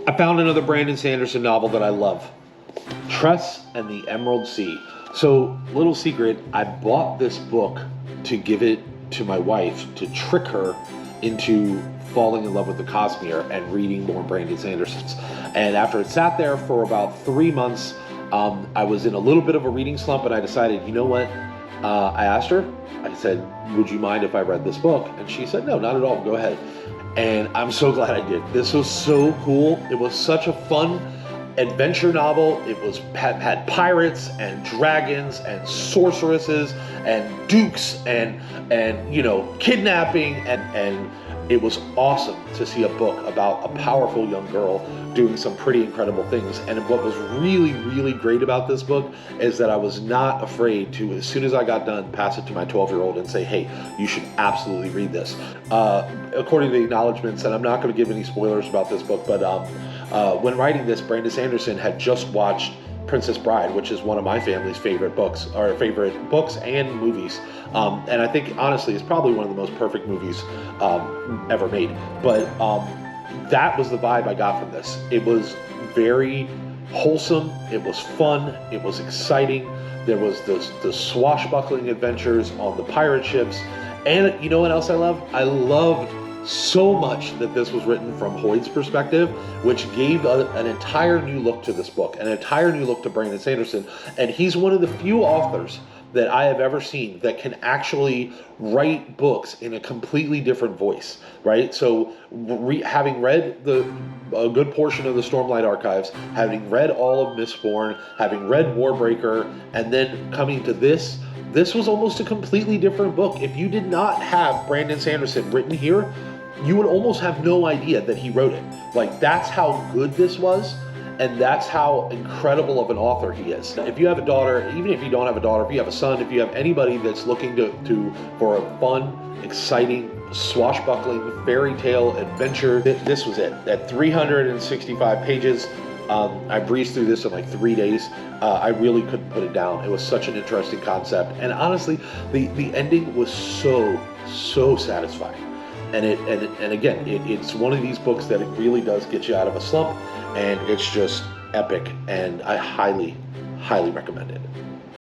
I found another Brandon Sanderson novel that I love. Tress and the Emerald Sea. So, little secret, I bought this book to give it to my wife to trick her into falling in love with the Cosmere and reading more Brandon Sandersons. And after it sat there for about 3 months, I was in a little bit of a reading slump, and I decided, you know what? I asked her, I said, would you mind if I read this book? And she said, no, not at all, go ahead. And I'm so glad I did. This was so cool. It was such a fun adventure novel. It was had pirates and dragons and sorceresses and dukes and kidnapping, and it was awesome to see a book about a powerful young girl doing some pretty incredible things. And what was really, really great about this book is that I was not afraid to, as soon as I got done, pass it to my 12-year-old and say, hey, you should absolutely read this. According to the acknowledgments, and I'm not going to give any spoilers about this book, but when writing this, Brandon Sanderson had just watched Princess Bride, which is one of my family's favorite books and movies. And I think, honestly, it's probably one of the most perfect movies ever made. But that was the vibe I got from this. It was very wholesome. It was fun. It was exciting. There was the swashbuckling adventures on the pirate ships. And you know what else I loved? I loved so much that this was written from Hoyd's perspective, which gave an entire new look to this book, an entire new look to Brandon Sanderson. And he's one of the few authors that I have ever seen that can actually write books in a completely different voice, right? So having read a good portion of the Stormlight Archives, having read all of Mistborn, having read Warbreaker, and then coming to this was almost a completely different book. If you did not have Brandon Sanderson written here, you would almost have no idea that he wrote it. Like, that's how good this was, and that's how incredible of an author he is. If you have a daughter, even if you don't have a daughter, if you have a son, if you have anybody that's looking for a fun, exciting, swashbuckling fairy tale adventure, this was it. At 365 pages, I breezed through this in like 3 days. I really couldn't put it down. It was such an interesting concept, and honestly, the ending was so satisfying. And again, it's one of these books that it really does get you out of a slump, and it's just epic, and I highly recommend it.